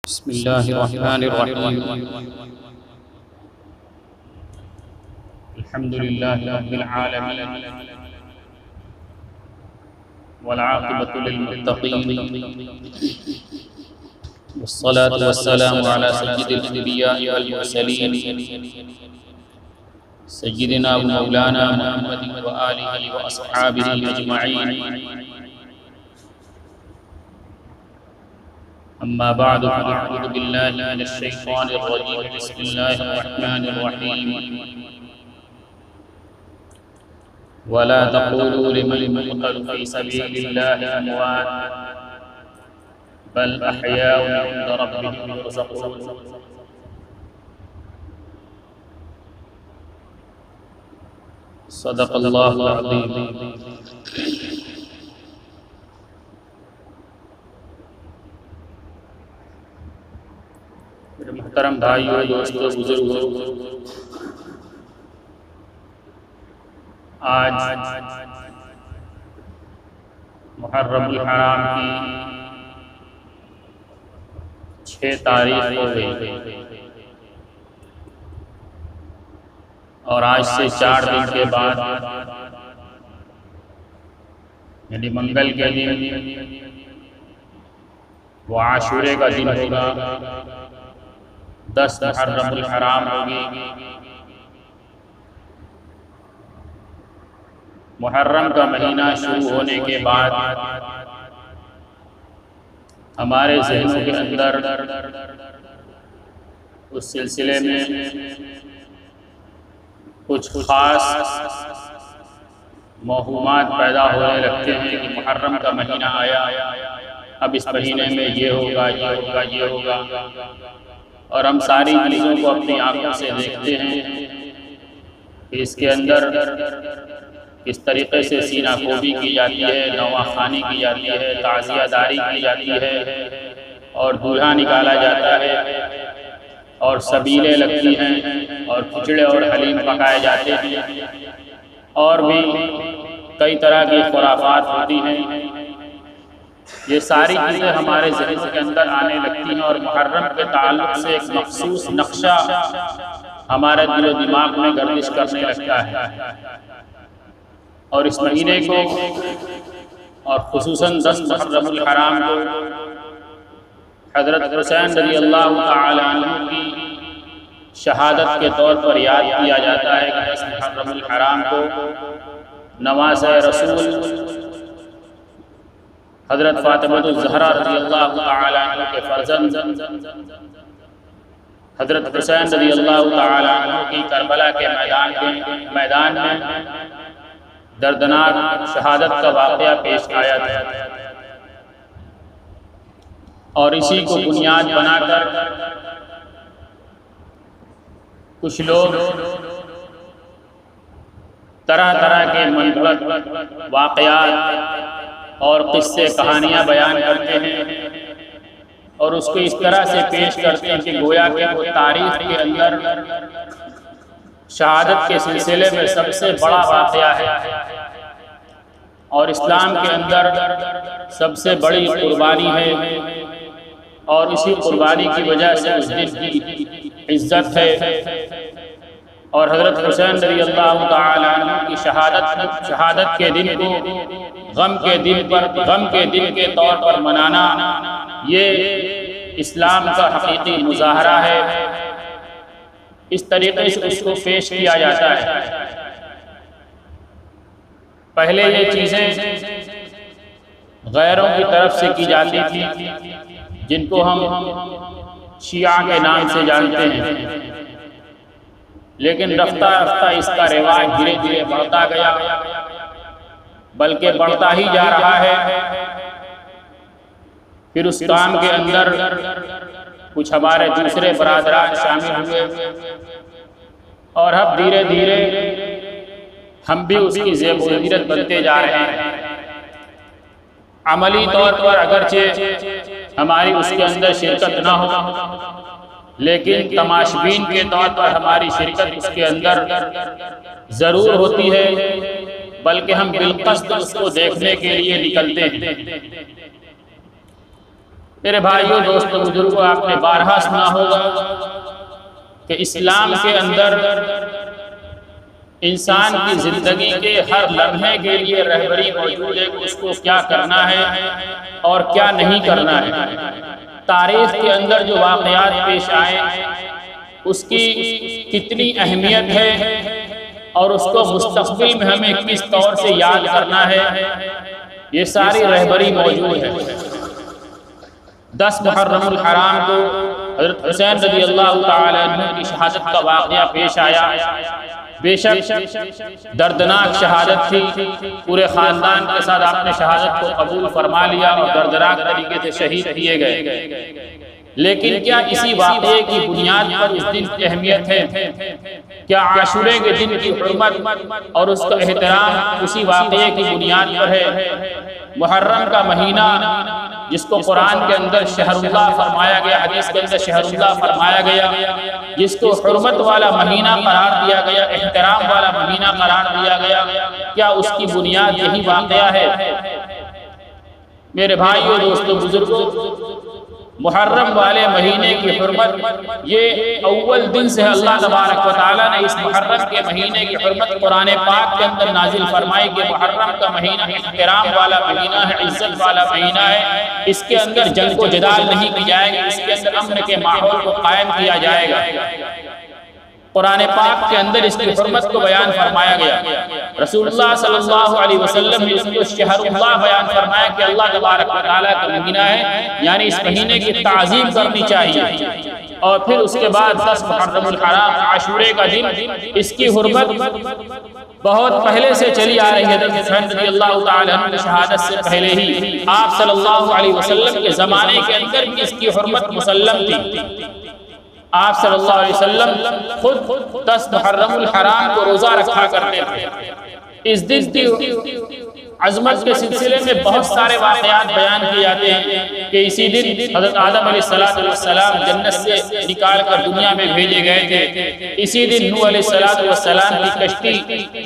بسم اللہ الرحمن الرحیم الحمدللہ رب العالمین والعاقبۃ للمتقین والصلاة والسلام علی سید الانبیاء والمرسلین سیدنا مولانا محمد وآلہ واصحابہ اجمعین اما بعد فاعوذ باللہ من الشیطان الرجیم بسم اللہ الرحمن الرحیم ولا تقولوا لمن يقتل في سبيل الله اموات بل احياء عند ربهم يرزقون صدق اللہ العظیم۔ محترم بھائیو، دوستو، بزرگو، آج محرم الحرام کی 6 تاریخ ہو گئی اور آج سے 4 دن کے بعد یعنی منگل کے دن وہ عاشورے کا دن ہوگا، 10 محرم الحرام ہوگی۔ محرم کا مہینہ شروع ہونے کے بعد ہمارے ذہنوں کے اندر اس سلسلے میں کچھ خاص موہومات پیدا ہونے لگتے ہیں کہ محرم کا مہینہ آیا، اب اس مہینے میں یہ ہوگا، یہ ہوگا، یہ ہوگا، اور ہم ساری چیزوں کو اپنی آنکھوں سے دیکھتے ہیں کہ اس کے اندر کس طریقے سے سینہ کوبی کی جاتی ہے، نواخوانی کی جاتی ہے، تعزیہ داری کی جاتی ہے، اور دولہا نکالا جاتا ہے، اور سبیلیں لگتی ہیں، اور کھچڑے اور حلیم پکائے جاتے ہیں، اور بھی کئی طرح کی خرافات ہوتی ہیں۔ یہ ساری چیزیں ہمارے ذہن کے اندر آنے لگتی ہیں، اور محرم کے تعلق سے ایک مخصوص نقشہ ہمارے دل و دماغ میں گردش کرنے لگتا ہے، اور اس مہینے کو اور خصوصاً 10 محرم الحرام کو حضرت حسین رضی اللہ تعالی عنہ کی شہادت کے طور پر یاد کیا جاتا ہے کہ 10 محرم الحرام کو نواز رسول حضرت فاطمہ الزہرا رضی اللہ تعالی عنہ کے فرزند حضرت حسین رضی اللہ تعالی عنہ کی کربلا کے میدان میں دردناک شہادت کا واقعہ پیش آیا تھا، اور اسی کو بنیاد بنا کر کچھ لوگ طرح طرح کے منفرد واقعات اور قصے کہانیاں بیان کرتے ہیں، اور اس کو اس طرح سے پیش کرتے ہیں کہ گویا کہ وہ تاریخ کے اندر شہادت کے سلسلے میں سب سے بڑا واقعہ ہے، اور اسلام کے اندر سب سے بڑی قربانی ہے، اور اسی قربانی کی وجہ سے اس دن کی عزت ہے، اور حضرت حسین رضی اللہ تعالی عنہ کی شہادت کے دن کو غم کے دن کے طور پر منانا، یہ اسلام کا حقیقی مظاہرہ ہے۔ اس طریقے سے اس کو پیش کیا جاتا ہے۔ پہلے یہ چیزیں غیروں کی طرف سے کی جاتی تھی، جن کو ہم شیعہ کے نام سے جانتے ہیں، لیکن رفتہ رفتہ اس کا رواج دھیرے دھیرے بڑھتا گیا، بلکہ بڑھتا ہی جا رہا ہے۔ پھر اس کام کے اندر کچھ ہمارے دوسرے برادران شامل ہوئے، اور اب دھیرے دھیرے ہم بھی اس کی زیب و زینت بنتے جا رہے ہیں۔ عملی طور پر اگرچہ ہماری اس کے اندر شرکت نہ ہو، لیکن تماشبین کے طور پر ہماری شرکت اس کے اندر ضرور ہوتی ہے، بلکہ ہم بالقصد اس کو دیکھنے کے لیے نکلتے ہیں۔ میرے بھائیوں دوستوں بزرگوں، آپ نے بارہا سنا ہوگا کہ اسلام کے اندر انسان کی زندگی کے ہر لمحے کے لیے رہبری موجود ہے کہ اس کو کیا کرنا ہے اور کیا نہیں کرنا ہے۔ تاریخ کے اندر جو واقعات پیش آئے اس کی کتنی اہمیت ہے اور اس کو مستقبل میں ہمیں کس طور سے یاد کرنا ہے، یہ ساری رہبری موجود ہے۔ 10 محرم الحرام کو حضرت حسین رضی اللہ تعالی عنہ کی شہادت کا واقعہ پیش آیا۔ بے شک دردناک شہادت تھی، پورے خاندان کے ساتھ آپ نے شہادت کو قبول فرما لیا اور دردناک طریقے سے شہید کیے گئے۔ لیکن کیا اسی واقعے کی بنیاد پر اس دن کی اہمیت ہے؟ کیا عاشورے کے دن کی حرمت اور اس کا احترام اسی واقعے کی بنیاد پر ہے؟ محرم کا مہینہ جس کو قرآن کے اندر شہر اللہ فرمایا گیا، حدیث کے اندر شہر اللہ فرمایا گیا، جس کو حرمت والا مہینہ قرار دیا گیا، احترام والا مہینہ قرار دیا گیا، کیا اس کی بنیاد یہی واقعہ ہے؟ میرے بھائیوں دوستوں بزرگوں، محرم والے مہینے کی حرمت یہ اول دن سے اللہ تبارک و تعالیٰ نے اس محرم کے مہینے کی حرمت قرآن پاک کے اندر نازل فرمائی کہ محرم کا مہینہ احترام والا مہینہ ہے، عزت والا مہینہ ہے، اس کے اندر جنگ و جدال نہیں کی جائے گی، اس کے اندر امن کے ماحول کو قائم کیا جائے گا۔ قرآن پاک کے اندر اس کی حرمت کو بیان فرمایا گیا۔ رسول اللہ صلی اللہ علیہ وسلم نے اس کو شہر اللہ بیان فرمایا کہ اللہ تبارک و تعالیٰ کا مہینہ ہے، یعنی اس مہینے کی تعظیم کرنی چاہیے۔ اور پھر اس کے بعد 10 محرم الحرام عاشورے کا دن، اس کی حرمت بہت پہلے سے چلی آ رہی ہے۔ حضرت حسین رضی اللہ تعالی عنہ کی شہادت سے پہلے ہی آپ صلی اللہ علیہ وسلم کے زمانے کے اندر بھی اس کی حرمت مسلم تھی۔ آپ صلی اللہ علیہ وسلم خود 10 محرم الحرام کو روزہ رکھا کرتے تھے۔ اس دن کی عظمت کے سلسلے میں بہت سارے واقعات بیان کیے جاتے ہیں کہ اسی دن حضرت آدم علیہ السلام جنت سے نکال کر دنیا میں بھیجے گئے تھے۔ اسی دن نوح علیہ السلام کی کشتی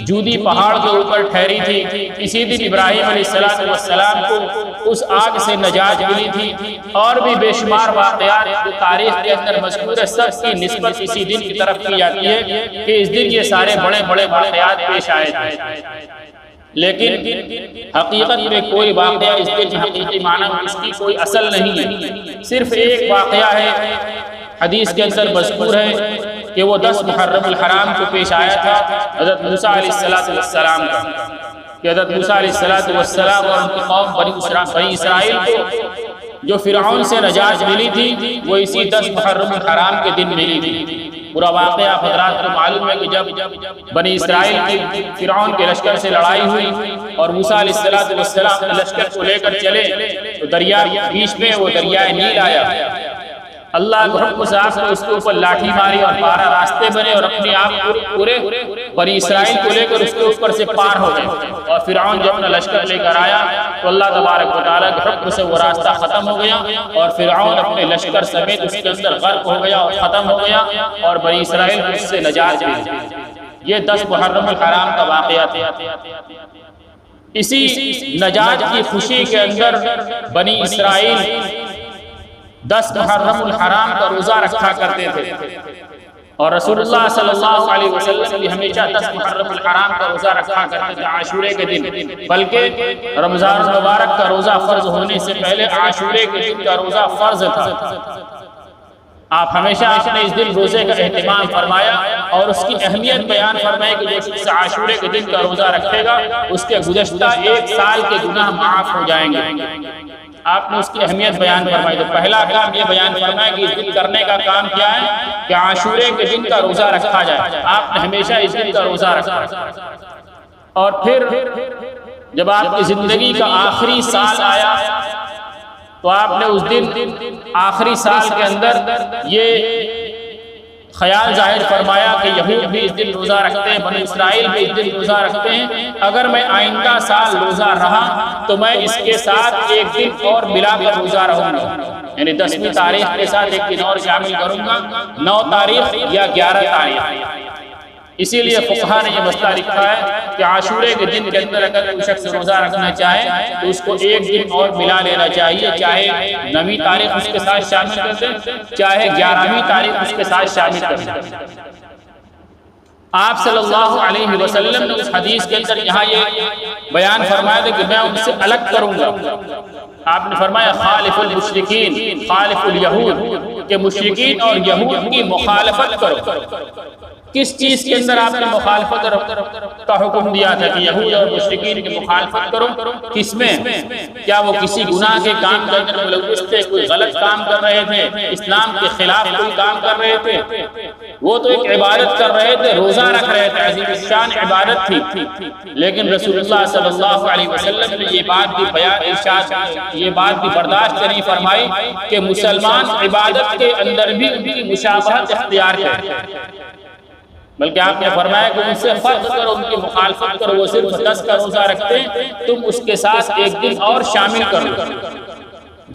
جودی پہاڑ کے اوپر ٹھہری تھی۔ اسی دن ابراہیم علیہ السلام کو اس آگ سے نجات ملی تھی، اور بھی بے شمار واقعات جو تاریخ کے اندر مذکور ہے، سب کی نسبت اسی دن کی طرف کی جاتی ہے کہ اس دن یہ سارے بڑے بڑے واقعات پیش آئے تھے۔ لیکن حقیقت میں کوئی واقعہ اس کے حقیقی معنی میں اس کی کوئی اصل نہیں ہے۔ صرف ایک واقعہ ہے، حدیث کے اندر مذکور ہے کہ وہ 10 محرم الحرام کو پیش آیا تھا حضرت موسیٰ علیہ السلام کا، کہ حضرت موسیٰ علیہ السلام اور ان کی قوم بنی اسرائیل کو جو فرعون سے نجات ملی تھی وہ اسی 10 محرم الحرام کے دن ملی تھی۔ پورا واقعہ آپ حضرات کو معلوم ہے کہ جب بنی اسرائیل کی فرعون کے لشکر سے لڑائی ہوئی اور موسیٰ علیہ السلام لشکر کو لے کر چلے تو دریا بیچ میں وہ دریائے نیل آیا۔ اللہ کے حکم سے آپ نے اس کے اوپر لاٹھی ماری اور 12 راستے بنے، اور اپنے آپ پورے بنی اسرائیل کو لے کر اس کے اوپر سے پار ہو گئے۔ اور فرعون جب اپنا لشکر لے کر آیا تو اللہ تبارک و تعالیٰ کے حکم سے وہ راستہ ختم ہو گیا، اور فرعون اپنے لشکر سمیت اس کے اندر غرق ہو گیا اور ختم ہو گیا، اور بنی اسرائیل کو اس سے نجات ملی۔ یہ 10 محرم الحرام کا واقعہ تھا۔ اسی نجات کی خوشی کے اندر بنی اسرائیل 10 محرم الحرام کا روزہ رکھا کرتے تھے، اور رسول اللہ صلی اللہ علیہ وسلم بھی ہمیشہ 10 محرم الحرام کا روزہ رکھا کرتے تھے عاشورے کے دن، بلکہ رمضان مبارک کا روزہ فرض ہونے سے پہلے عاشورے کے دن کا روزہ فرض تھا۔ آپ ہمیشہ اپنے اس دن روزے کا اہتمام فرمایا اور اس کی اہمیت بیان فرمائے کہ جو شخص عاشورے کے دن کا روزہ رکھے گا اس کے گزشتہ 1 سال کے گناہ معاف ہو جائیں گے۔ آپ نے اس کی اہمیت بیان فرمائی۔ تو پہلا کام یہ بیان فرمایا کہ اس دن کرنے کا کام کیا ہے کہ عاشورے کے دن کا روزہ رکھا جائے۔ آپ نے ہمیشہ اس دن کا روزہ رکھا، اور پھر جب آپ کی زندگی کا آخری سال آیا تو آپ نے اس دن آخری سال کے اندر یہ خیال ظاہر فرمایا کہ یہود بھی اس دن روزہ رکھتے ہیں، بنی اسرائیل بھی اس دن روزہ رکھتے ہیں، اگر میں آئندہ سال روزہ رہا تو میں اس کے ساتھ 1 دن اور ملا کر روزہ رہوں گا، یعنی 10ویں تاریخ کے ساتھ 1 دن اور شامل کروں گا، 9 تاریخ یا 11 تاریخ۔ اسی لیے فقہا نے یہ مسئلہ لکھا ہے کہ عاشورے کے دن کے اندر اگر کوئی شخص روزہ رکھنا چاہے تو اس کو ایک دن اور ملا لینا چاہیے، چاہے 9ویں تاریخ اس کے ساتھ شامل کر دیں، چاہے 11ویں تاریخ اس کے ساتھ شامل کر دیں۔ آپ صلی اللہ علیہ وسلم نے اس حدیث کے اندر یہاں یہ بیان فرمایا تھا کہ میں ان سے الگ کروں گا۔ آپ نے فرمایا خالف المشرکین خالف الیہود، کہ مشرکین اور یہود کی مخالفت کرو۔ کس چیز کے اندر آپ نے مخالفت کا حکم دیا تھا کہ یہود اور مشرکین کی مخالفت کرو؟ کس میں؟ کیا وہ کسی گناہ کے کام کے اندر ملوث تھے، کوئی غلط کام کر رہے تھے، اسلام کے خلاف کوئی کام کر رہے تھے؟ وہ تو ایک عبادت کر رہے تھے، روزہ رکھ رہے تھے، عظیم الشان عبادت تھی، لیکن رسول اللہ صلی اللہ علیہ وسلم نے یہ بات بھی بیان ارشاد، یہ بات بھی برداشت نہیں فرمائی کہ مسلمان عبادت کے اندر بھی ان کی مشابہت اختیار کرے، بلکہ آپ نے فرمایا کہ ان سے فرق کرو، ان کی مخالفت کرو۔ وہ صرف 10 کا روزہ رکھتے ہیں، تم اس کے ساتھ ایک دن اور شامل کرو۔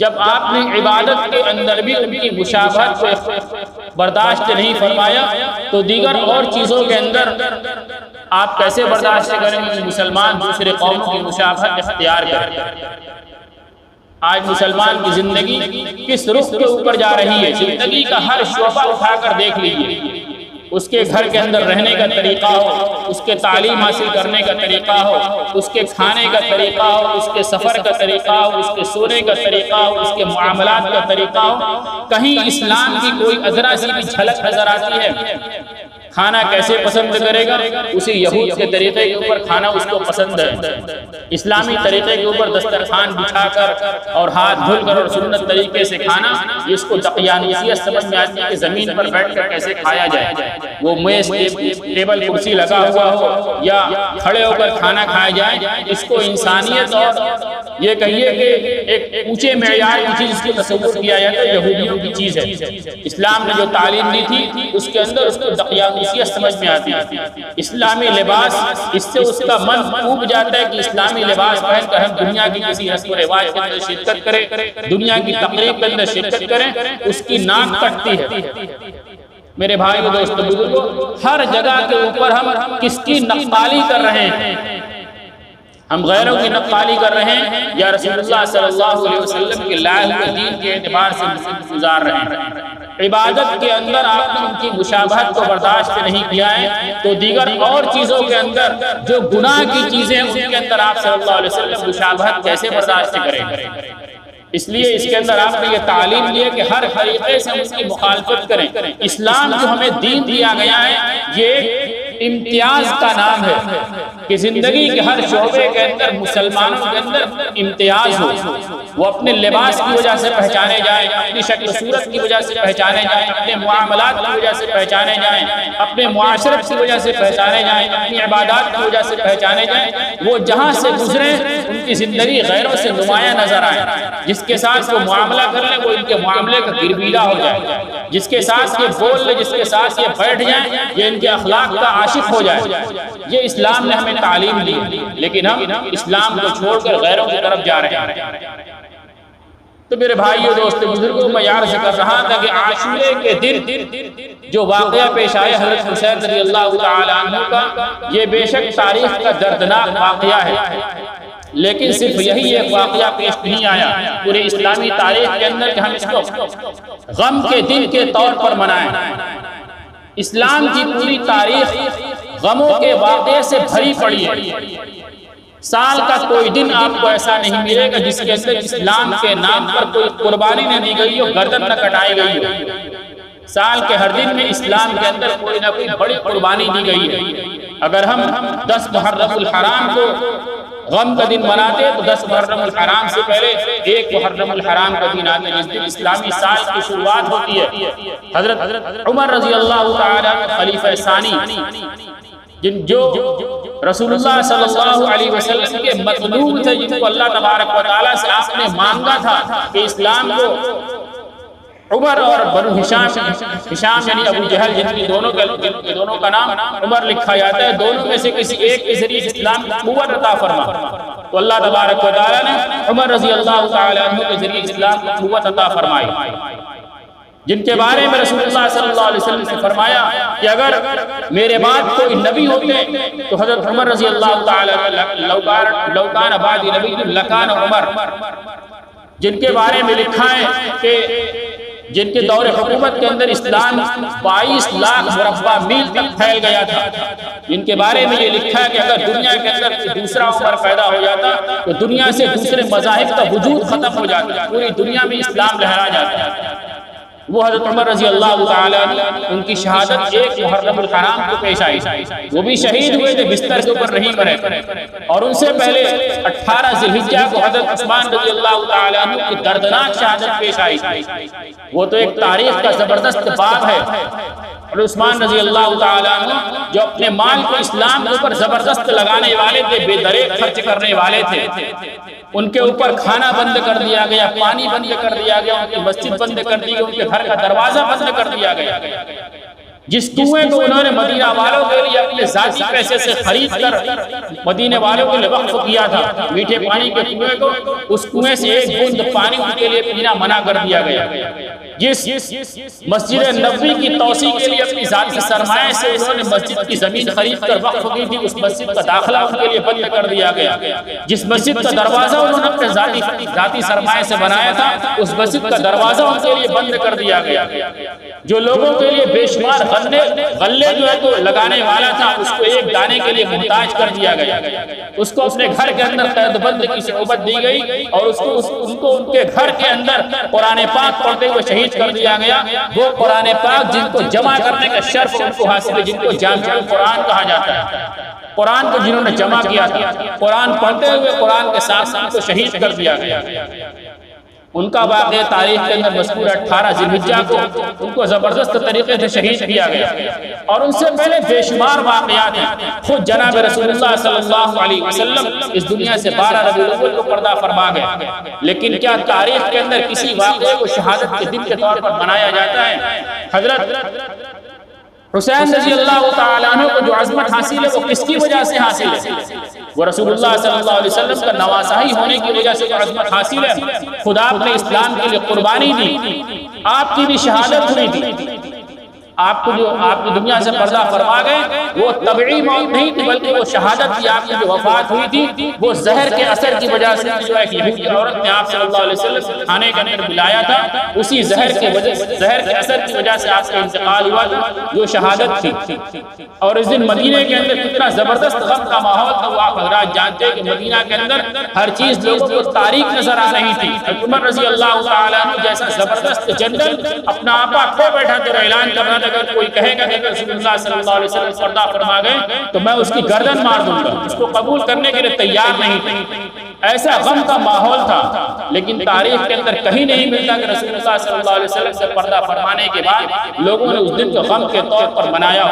جب آپ نے عبادت کے اندر بھی ان کی مشابہت کو برداشت نہیں فرمایا تو دیگر اور چیزوں کے اندر آپ کیسے برداشت کریں گے کہ مسلمان دوسرے قوموں کی مشابہت اختیار کریں؟ آج مسلمان کی زندگی کس رخ کے اوپر جا رہی ہے؟ زندگی کا ہر شعبہ اٹھا کر دیکھ لیجیے، اس کے گھر کے اندر رہنے کا طریقہ ہو، اس کے تعلیم حاصل کرنے کا طریقہ ہو، اس کے کھانے کا طریقہ ہو، اس کے سفر کا طریقہ ہو، اس کے سونے کا طریقہ ہو، اس کے معاملات کا طریقہ ہو، کہیں اسلام کی کوئی ذرا سی بھی جھلک نظر آتی ہے؟ کھانا کیسے پسند کرے گا؟ اسی یہود کے طریقے کے اوپر کھانا اس کو پسند ہے، اسلامی طریقے کے اوپر دسترخوان بچھا کر اور ہاتھ دھل کر اور سنت طریقے سے کھانا، اس کو دقیانوسیت سمجھ میں آتی ہے کہ زمین پر بیٹھ کر کیسے کھایا جائے، وہ میز ٹیبل کرسی لگا ہوا ہو یا کھڑے ہو کر کھانا کھایا جائے، اس کو انسانیت اور یہ کہیے کہ ایک اونچے معیار کی چیز کی تصور کیا جاتا ہے، یہودیوں کی چیز ہے۔ اسلام نے جو تعلیم دی تھی اس کے اندر اس کو دقیانوسیت سمجھ میں آتی ہے۔ اسلامی لباس، اس سے اس کا من اوب جاتا ہے کہ اسلامی لباس پہن کر ہم دنیا کی کسی رسم و رواج کے اندر شرکت کریں، دنیا کی تقریب کے اندر شرکت کریں، اس کی ناک کٹتی ہے۔ میرے بھائیو دوستو بزرگو، ہر جگہ کے اوپر ہم کس کی نقالی کر رہے ہیں؟ ہم غیروں کی نقالی کر رہے ہیں یا رسول اللہ صلی اللہ علیہ وسلم کے لائے ہوئے دین کے اعتبار سے گزار رہے ہیں؟ عبادت کے اندر آپ نے ان کی مشابہت کو برداشت نہیں کیا ہے تو دیگر اور چیزوں کے اندر جو گناہ کی چیزیں ان کے اندر آپ صلی اللہ علیہ وسلم مشابہت کیسے برداشت کریں؟ اس لیے اس کے اندر آپ نے یہ تعلیم دی ہے کہ ہر طریقے سے اس کی مخالفت کریں۔ اسلام جو ہمیں دین دیا گیا ہے یہ امتیاز کا نام ہے کہ زندگی کے ہر شعبے کے اندر مسلمانوں کے اندر امتیاز ہو، وہ اپنے لباس کی وجہ سے پہچانے جائیں، اپنی شکل صورت کی وجہ سے پہچانے جائیں، اپنے معاملات کی وجہ سے پہچانے جائیں، اپنے معاشرت کی وجہ سے پہچانے جائیں، اپنی عبادات کی وجہ سے پہچانے جائیں۔ وہ جہاں سے گزریں ان کی زندگی غیروں سے نمایاں نظر آئے، جس کے ساتھ وہ معاملہ کر لیں وہ ان کے معاملے کا گربیلا ہو جائے، جس کے ساتھ یہ بول لیں، جس کے ساتھ یہ بیٹھ جائیں، یہ ان کے اخلاق کا عاشق ہو جائے۔ یہ اسلام نے ہمیں تعلیم دی، لیکن ہم اسلام کو چھوڑ کر غیروں کی طرف جا رہے ہیں۔ تو میرے بھائیو دوستو بزرگوں، میں عرض کر رہا تھا کہ عاشورے کے دن جو واقعہ پیش آیا حضرت حسین رضی اللہ تعالی عنہ کا، یہ بے شک تاریخ کا دردناک واقعہ ہے، لیکن صرف یہی ایک واقعہ پیش نہیں آیا پورے اسلامی تاریخ کے اندر کہ ہم اس کو غم کے دن کے طور پر منائیں۔ اسلام کی پوری تاریخ غموں کے واقعے سے بھری پڑی ہے۔ سال کا کوئی دن آپ کو ایسا نہیں ملے گا جس کے اندر اسلام کے نام پر کوئی قربانی نہ دی گئی ہو، گردن نہ کٹائی گئی ہو۔ سال کے ہر دن میں اسلام کے اندر کوئی نہ کوئی بڑی قربانی دی گئی ہے۔ اگر ہم 10 محرم الحرام کو غم کا دن مناتے ہیں تو 10 محرم الحرام سے پہلے 1 محرم الحرام کا دن آتا ہے جس دن اسلامی سال کی شروعات ہوتی ہے۔ حضرت عمر رضی اللہ تعالیٰ خلیفہ ثانی جو رسول اللہ صلی اللہ علیہ وسلم کے مطلوب تھے، جن کو اللہ تبارک و تعالیٰ سے آپ نے مانگا تھا کہ اسلام کو عمر اور بنو ہشام یعنی ابو جہل جن کی دونوں کا نام عمر لکھا جاتا ہے، دونوں میں سے کسی ایک کے ذریعے اسلام کو قوت عطا فرما، تو اللہ تبارک و تعالیٰ نے عمر رضی اللہ تعالیٰ عنہ کے ذریعے اسلام کو قوت عطا فرمائی۔ جن کے بارے میں رسول اللہ صلی اللہ علیہ وسلم نے فرمایا کہ اگر میرے بعد کوئی نبی ہوتے تو حضرت عمر رضی اللہ تعالی لو کان بعدی نبی لکان عمر، جن کے بارے میں لکھا ہے کہ جن کے دور حکومت کے اندر اسلام 22 لاکھ مربع میل تک پھیل گیا تھا، جن کے بارے میں یہ لکھا ہے کہ اگر دنیا کے اندر دوسرا عمر پیدا ہو جاتا تو دنیا سے دوسرے مذاہب کا وجود ختم ہو جاتا، پوری دنیا میں اسلام لہرا جاتا، وہ حضرت عمر رضی اللہ تعالیٰ ان کی شہادت 1 محرم الحرام کو پیش آئی، وہ بھی شہید ہوئے تھے، بستر کے اوپر نہیں مرے، اور ان سے پہلے 18 ذی الحجہ کو حضرت عثمان رضی اللہ تعالیٰ عنہ کی دردناک شہادت پیش آئی، وہ تو ایک تاریخ کا زبردست باب ہے، اور عثمان رضی اللہ تعالیٰ عنہ جو اپنے مال کو اسلام کے اوپر زبردست لگانے والے تھے، بے دریغ خرچ کرنے والے تھے، ان کے اوپر کھانا بند کر دیا گیا، پانی بند کر دیا گیا، ان کی مسجد بند کر دی گئی، ان کے گھر کا دروازہ بند کر دیا گیا، جس کنویں کو انہوں نے مدینہ والوں کے لیے اپنے ذاتی پیسے سے خرید کر مدینہ والوں کے لیے وقف کیا تھا، میٹھے پانی کے کنویں کو، اس کنویں سے 1 بوند پانی ان کے لیے پینا منع کر دیا گیا، جس مسجد نبوی کی توسیع کے لیے اپنی ذاتی سرمایہ سے انہوں نے مسجد کی زمین خرید کر وقف کی تھی، اس مسجد کا داخلہ ان کے لیے بند کر دیا گیا، جس مسجد کا دروازہ انہوں نے اپنے ذاتی سرمایہ سے بنایا تھا، اس مسجد کا دروازہ ان کے لیے بند کر دیا گیا، جو لوگوں کے لیے بے شمار غلے جو ہے تو لگانے والا تھا، اس کو 1 دانے کے لیے محتاج کر دیا گیا، اس کو اپنے گھر کے اندر قید بند کی صحبت دی گئی، اور ان کو ان کے گھر کے اندر قرآن پاک پڑھتے ہوئے شہید کر دیا گیا، وہ قرآن پاک جن کو جمع کرنے کا شرف ان کو حاصل ہے، جن کو جامعہ قرآن کہا جاتا ہے، قرآن کو جنہوں نے جمع کیا تھا، قرآن پڑھتے ہوئے قرآن کے ساتھ ان کو شہید کر دیا گیا، ان کا واقعہ تاریخ کے اندر مذکور 18 ذی الحجہ کو ان کو زبردست طریقے سے شہید کیا گیا، اور ان سے پہلے بے شمار واقعات ہیں، خود جناب رسول اللہ صلی اللہ علیہ وسلم اس دنیا سے 12 ربیع الاول کو پردہ فرما گئے، لیکن کیا تاریخ کے اندر کسی واقعے کو شہادت کے دن کے طور پر منایا جاتا ہے؟ حضرت حسین رضی اللہ تعالیٰ عنہ کو جو عظمت حاصل ہے وہ کس کی وجہ سے حاصل ہے؟ وہ رسول اللہ صلی اللہ علیہ وسلم کا نواسائی ہونے کی وجہ سے جو عظمت حاصل ہے، خدا نے اسلام کے لیے قربانی دی، آپ کی بھی شہادت ہوئی تھی، آپ کو جو آپ کی دنیا سے پردہ فرما گئے وہ طبعی موت نہیں تھی، بلکہ وہ شہادت کی، آپ کی جو وفات ہوئی تھی وہ زہر کے اثر کی وجہ سے، جو ایک یہودی عورت نے آپ صلی اللہ علیہ وسلم کھانے کے اندر ملایا تھا، اسی زہر کے اثر کی وجہ سے آپ کا انتقال ہوا تھا، جو شہادت تھی، اور اس دن مدینہ کے اندر کتنا زبردست غم کا ماحول تھا، وہ آپ حضرات جانتے ہیں کہ مدینہ کے اندر ہر چیز لوگوں کو تاریک نظر آ رہی تھی، عمر رضی اللہ تعالیٰ عنہ جیسا زبردست جنرل اپنا آپا کھو بیٹھا تھا، اعلان کرنا تھا اگر کوئی کہے گا کہ رسول اللہ صلی اللہ علیہ وسلم پردہ فرما گئے تو میں اس کی گردن مار دوں گا، اس کو قبول کرنے کے لیے تیار نہیں تھے، ایسا غم کا ماحول تھا، لیکن تاریخ کے اندر کہیں نہیں ملتا کہ رسول اللہ صلی اللہ علیہ وسلم سے پردہ فرمانے کے بعد لوگوں نے اس دن کو غم کے طور پر منایا،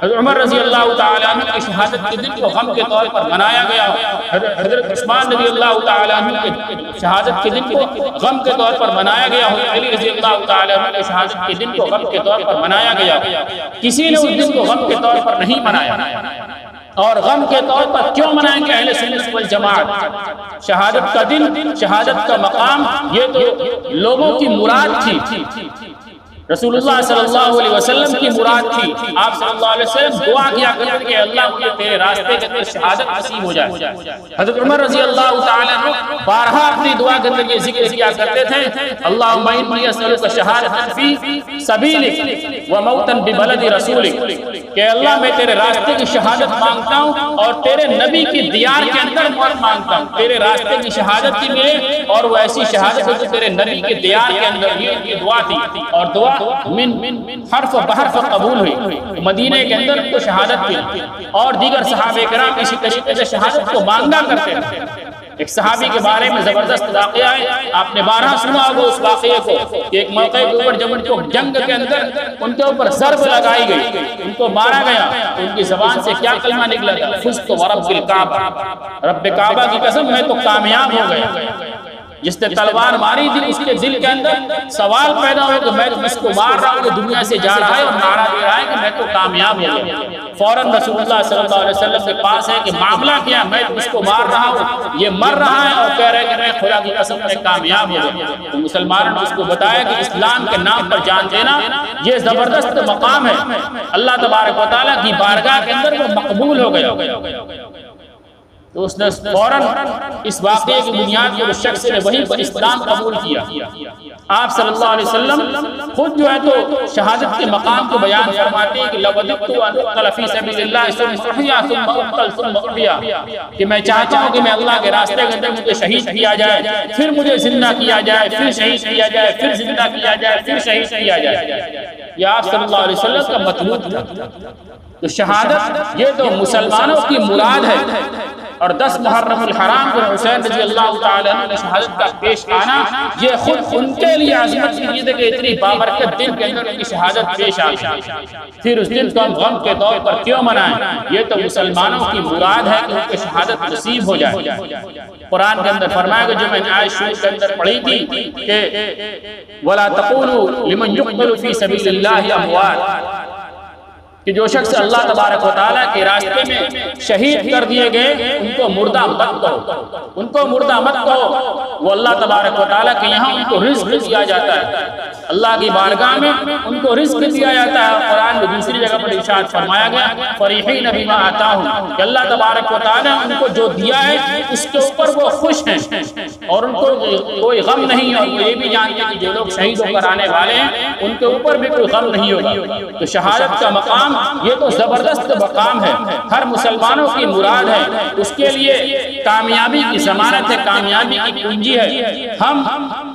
حضرت عمر رضی اللہ تعالیٰ عنہ کی شہادت کے دن کو غم کے طور پر منایا گیا، حضرت عثمان رضی اللہ تعالیٰ عنہ کی شہادت کے دن کو غم کے طور پر منایا گیا، حضرت علی رضی اللہ تعالیٰ عنہ کی شہادت کے دن کو غم کے طور پر منایا گیا، کسی نے اس دن کو غم کے طور پر نہیں منایا، اور غم کے طور پر کیوں منائیں گے اہل سنت والجماعت؟ شہادت کا دن، شہادت کا مقام، یہ تو لوگوں کی مراد تھی، رسول اللہ صلی اللہ علیہ وسلم کی مراد تھی، آپ صلی اللہ علیہ وسلم دعا کیا کرتے کہ اللہ مجھے تیرے راستے کے اندر شہادت نصیب ہو جائے، حضرت عمر رضی اللہ تعالیٰ عنہ بارہا اپنی دعا کے اندر یہ ذکر کیا کرتے تھے، اللہم انی اسألک شہادۃ فی سبیلک وموتا ببلد رسولک، کہ اللہ میں تیرے راستے کی شہادت مانگتا ہوں اور تیرے نبی کی دیار کے اندر موت مانگتا ہوں، تیرے راستے کی شہادت کی ملے اور وہ ایسی شہادت ہو جو تیرے نبی کی دیار کے اندر، یہ دعا تھی، اور دعا من حرف بحرف قبول ہوئی، مدینہ کے اندر تو شہادت کی، اور دیگر صحابہ کرام اسی طریقے سے شہادت کو مانگا کرتے تھے۔ ایک صحابی کے بارے میں زبردست واقعہ ہے، آپ نے بارہا سنا ہوگا اس واقعے کو، کہ ایک موقع کے اوپر جب ان کو جنگ کے اندر ان کے اوپر ضرب لگائی گئی، ان کو مارا گیا، ان کی زبان سے کیا کلمہ نکلا تھا؟ فزت ورب الکعبہ، رب کعبہ کی قسم میں تو کامیاب ہو گیا، جس نے تلوار ماری تھی اس کے دل کے اندر سوال پیدا ہوا کہ میں اس کو مار رہا ہوں، دنیا سے جا رہا ہے اور نعرہ دے رہا ہے کہ میں تو کامیاب ہو گیا۔ فوراً رسول اللہ صلی اللہ علیہ وسلم کے پاس ہے کہ معاملہ کیا، میں اس کو مار رہا ہوں، یہ مر رہا ہے اور کہہ رہے کہ میں خدا کی قسم میں کامیاب ہو گیا۔ تو مسلمانوں نے اس کو بتایا کہ اسلام کے نام پر جان دینا یہ زبردست مقام ہے، اللہ تبارک و تعالیٰ کی بارگاہ کے اندر وہ مقبول ہو گیا۔ تو اس نے فوراً اس واقعے کی بنیاد پر اس شخص نے وہیں پر اسلام قبول کیا۔ آپ صلی اللہ علیہ وسلم خود جو ہے تو شہادت کے مقام کو بیان فرماتے ہیں کہ لَوَدِدْتُ أَنْ أُقْتَلَ فِي سَبِيلِ اللَّهِ ثُمَّ أُحْيَا ثُمَّ أُقْتَلْ ثُمَّ أُحْيَا، کہ میں چاہتا ہوں کہ میں اللہ کے راستے کے اندر مجھے شہید کیا جائے، پھر مجھے زندہ کیا جائے، پھر شہید کیا جائے، پھر زندہ کیا جائے، پھر شہید کیا جائے۔ یہ آپ صلی اللہ علیہ وسلم کا مطلوب تھا۔ تو شہادت یہ تو مسلمانوں کی مراد ہے، اور 10 محرم الحرام کو حسین رضی اللہ تعالیٰ عنہ نے شہادت کا پیش آنا یہ خود ان کے لیے عظمت کی چیز ہے کہ اتنی بابرکت دن کے اندر ان کی شہادت پیش آ گئی۔ پھر اس دن کو ہم غم کے طور پر کیوں منائیں؟ یہ تو مسلمانوں کی مراد ہے کہ ان کی شہادت نصیب ہو جائے۔ قرآن کے اندر فرمایا کہ جو میں نے آیت شریف کے اندر پڑھی تھی کہ وَلَا تَقُولُوا لِمَنْ يُقْتَلُ فِي سَبِيلِ اللَّهِ أَمْوَاتٌ، کہ جو شخص اللہ تبارک و تعالیٰ کے راستے میں شہید کر دیے گئے ان کو مردہ مت کہو، ان کو مردہ مت کہو، وہ اللہ تبارک و تعالیٰ کے یہاں ان کو رزق دیا جاتا ہے، اللہ کی بارگاہ میں ان کو رزق دیا جاتا ہے۔ قرآن میں دوسری جگہ پر ارشاد فرمایا گیا فَرِحِينَ بِمَا آتَاهُمْ، کہ اللہ تبارک و تعالیٰ ان کو جو دیا ہے اس کے اوپر وہ خوش ہیں اور ان کو کوئی غم نہیں ہے، اور وہ یہ بھی جانتے ہیں کہ جو لوگ شہید ہو کر آنے والے ہیں ان کے اوپر بھی کوئی غم نہیں ہوگا۔ تو شہادت کا مقام یہ تو زبردست مقام ہے، ہر مسلمانوں کی مراد ہے، اس کے لیے کامیابی کی ضمانت ہے، کامیابی کی کنجی ہے۔ ہم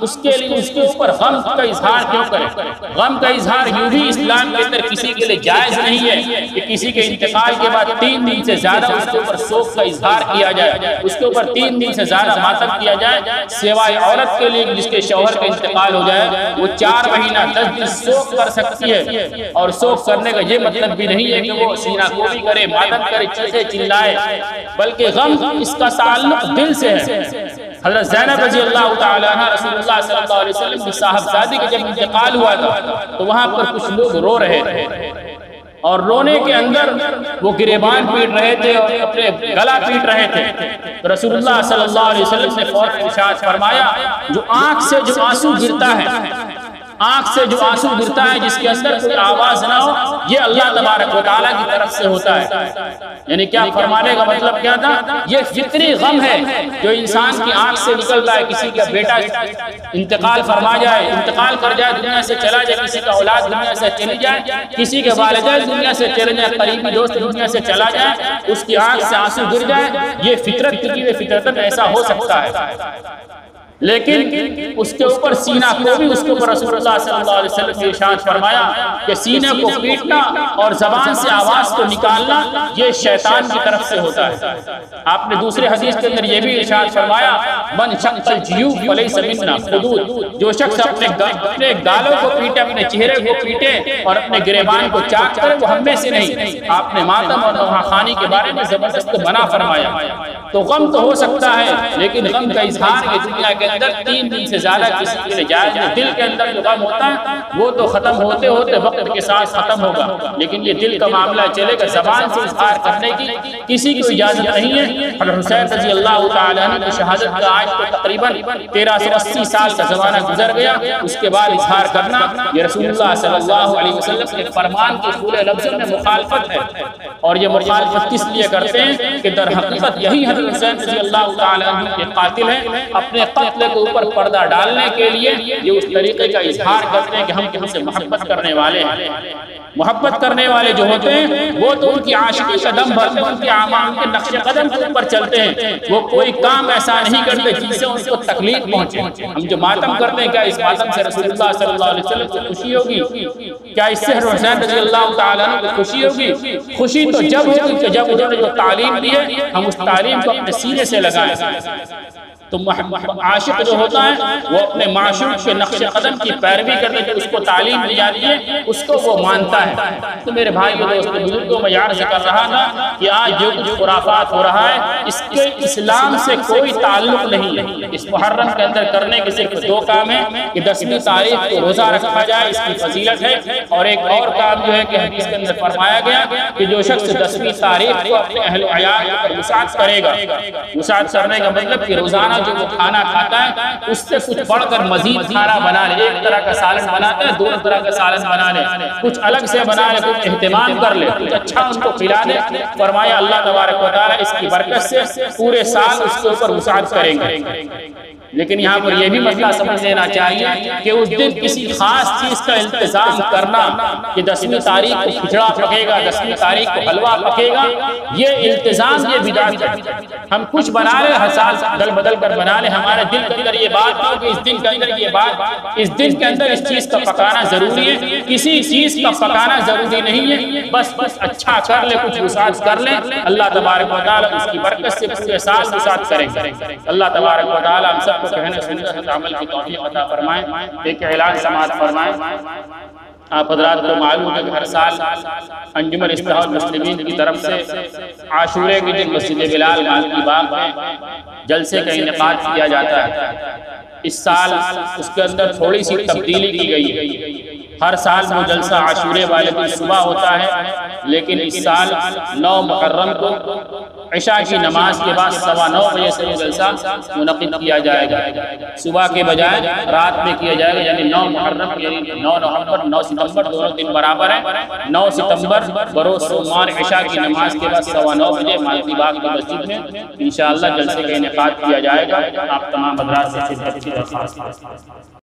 اس کے لیے اس کے اوپر غم کا اظہار کیوں کریں؟ غم کا اظہار یوں بھی اسلام کے اندر کسی کے لیے جائز نہیں ہے کہ کسی کے انتقال کے بعد 3 دن سے زیادہ اس کے اوپر شوق کا اظہار کیا جائے، اس کے اوپر 3 دن سے زیادہ ماتم کیا جائے، سوائے عورت کے لیے جس کے شوہر کا انتقال ہو جائے وہ 4 مہینہ 10 دن شوق کر سکتی ہے، اور شوق کرنے کا یہ مطلب بھی نہیں ہے کہ وہ سینہ کوبی کرے، ماتم کرے، چیخے چلائے، بلکہ غم اس کا تعلق دل سے ہے۔ حضرت زینب رضی اللہ تعالیٰ عنہ رسول اللہ صلی اللہ علیہ وسلم کی صاحب زادی کے جب انتقال ہوا تھا تو وہاں پر کچھ لوگ رو رہے تھے، اور رونے کے اندر وہ گریبان پیٹ رہے تھے اور اپنے گلا پیٹ رہے تھے۔ تو رسول اللہ صلی اللہ علیہ وسلم نے فوراً ارشاد فرمایا جو آنکھ سے جو آنسو گرتا ہے، آنکھ سے جو آنسو گرتا ہے جس کے اندر کوئی آواز نہ ہو، یہ اللہ تبارک و تعالیٰ کی طرف سے ہوتا ہے۔ یعنی کیا فرمانے کا مطلب کیا تھا؟ یہ فطری غم ہے جو انسان کی آنکھ سے نکلتا ہے۔ کسی کا بیٹا انتقال فرما جائے، انتقال کر جائے، دنیا سے چلا جائے، کسی کا اولاد دنیا سے چلی جائے، کسی کے والدین دنیا سے چلے جائے، قریبی دوست دنیا سے چلا جائے، اس کی آنکھ سے آنسو گر جائے، یہ فطرت کی چیز ہے، فطرتاً ایسا ہو سکتا ہے۔ لیکن اس کے اوپر سینہ کو بھی اس کے اوپر رسول اللہ صلی اللہ علیہ وسلم نے ارشاد فرمایا کہ سینے کو پیٹنا اور زبان سے آواز کو نکالنا یہ شیطان کی طرف سے ہوتا ہے۔ آپ نے دوسرے حدیث کے اندر یہ بھی ارشاد فرمایا من شق الجیوب فلیس منا، حدود جو شخص اپنے گالوں کو پیٹے، اپنے چہرے کو پیٹے اور اپنے گریبان کو چاک کرے وہ ہم میں سے نہیں۔ آپ نے ماتم اور نوحہ کے بارے میں زبردست منع فرمایا۔ تو غم تو ہو سکتا ہے لیکن غم کا اظہار یہ دنیا کے اندر 3 دن سے زیادہ کسی کے لیے جائز نہیں۔ دل کے اندر جو غم ہوتا ہے وہ تو ختم ہوتے ہوتے وقت کے ساتھ ختم ہوگا، لیکن یہ دل کا معاملہ چلے گا، زبان سے اظہار کرنے کی کسی کو اجازت نہیں ہے۔ حضرت حسین رضی اللہ تعالیٰ عنہ کی شہادت کا آج تو تقریباً 1380 سال کا زمانہ گزر گیا، اس کے بعد اظہار کرنا یہ رسول اللہ صلی اللہ علیہ وسلم کے فرمان کے پورے لفظوں میں مخالفت ہے۔ اور یہ مخالفت کس لیے کرتے ہیں کہ در حقیقت یہی حضرت حسین رضی اللہ تعالیٰ عنہ کے قاتل ہیں، اپنے قتل کے اوپر پردہ ڈالنے کے لیے یہ اس طریقے کا اظہار کرتے ہیں کہ ہم سے محبت کرنے والے ہیں۔ محبت کرنے والے جو ہوتے ہیں وہ تو ان کی عاشقی کا دم بھرتے ہیں، ان کے اعمال کے نقش قدم کے اوپر چلتے ہیں، وہ کوئی کام ایسا نہیں کرتے جس سے ان کو تکلیف پہنچے۔ ہم جو ماتم کرتے ہیں کیا اس ماتم سے رسول اللہ صلی اللہ علیہ وسلم کو خوشی ہوگی؟ کیا اس سے حضرت حسین رضی اللہ تعالیٰ عنہ کو خوشی ہوگی؟ خوشی تو جب ہوگی کہ جب انہوں نے جو تعلیم دی ہے ہم اس تعلیم کو اپنے سینے سے لگائیں۔ تو عاشق جو ہوتا ہے وہ اپنے معشوق کے نقش قدم کی پیروی کرنے کی اس کو تعلیم دی جاتی ہے، اس کو وہ مانتا ہے۔ تو میرے بھائی اور دوستو بزرگوں میں یاد کر رہا تھا کہ آج جو کچھ خرافات ہو رہا ہے اس کے اسلام سے کوئی تعلق نہیں ہے۔ اس محرم کے اندر کرنے کے صرف دو کام ہیں کہ 10ویں تاریخ کو روزہ رکھا جائے، اس کی فضیلت ہے، اور ایک اور کام جو ہے کہ حدیث کے اندر فرمایا گیا کہ جو شخص 10ویں تاریخ کو اپنے اہل و عیال پر وسعت کرے گا، وسعت کرنے کا مطلب کہ روزانہ جو وہ کھانا کھاتا ہے اس سے کچھ بڑھ کر مزید کھانا بنا لے، ایک طرح کا سالن بناتا ہے 2 طرح کا سالن بنا لے، کچھ الگ سے بنا لے، کچھ اہتمام کر لے، کچھ اچھا ان کو کھلا دے۔ فرمایا اللہ تبارک و تعالیٰ اس کی برکت سے پورے سال اس کے اوپر وسعت کریں گے۔ لیکن یہاں پر یہ بھی مسئلہ سمجھ لینا چاہیے کہ اس دن کسی خاص چیز کا انتظام کرنا کہ 10ویں تاریخ کو کھچڑا پکے گا، 10ویں تاریخ کو حلوہ پکے گا، یہ التزام یہ بدعت ہے۔ ہم کچھ بنا لیں، ہر سال بدل بدل کر بنا لیں، ہمارے دل کے اندر یہ بات ہو کہ اس دن کے اندر یہ بات، اس دن کے اندر اس چیز کا پکانا ضروری ہے۔ کسی چیز کا پکانا ضروری نہیں ہے، بس اچھا کر لیں، کچھ وسعت کر لیں، اللہ تبارک و تعالیٰ اس کی برکت سے پورے سال وسعت کریں گے۔ اللہ تبارک و تعالیٰ ہم سب کو کہنے سنت عمل کی توفیق عطا فرمائیں۔ ایک اعلان سماعت فرمائیں۔ آپ حضرات کو معلوم ہے کہ ہر سال انجمن اصلاح المسلمین کی طرف سے عاشورے کے دن مسجد بلال کی باغ میں جلسے کا انعقاد کیا جاتا ہے۔ اس سال اس کے اندر تھوڑی سی تبدیلی کی گئی ہے۔ ہر سال وہ جلسہ عاشورے والے دن صبح ہوتا ہے، لیکن اس سال 9 محرم کو عشاء کی نماز کے بعد 9:15 بجے سے وہ جلسہ منعقد کیا جائے گا۔ صبح کے بجائے رات میں کیا جائے گا، یعنی 9 محرم یعنی 9 نومبر 9 ستمبر دونوں دن برابر ہیں۔ 9 ستمبر بروز سوموار عشاء کی نماز کے بعد 9:15 بجے مالکی باغ کی مسجد میں انشاءاللہ جلسے کا انعقاد کیا جائے گا۔ آپ تمام حضرات سے خدمت کی درخواست ہے۔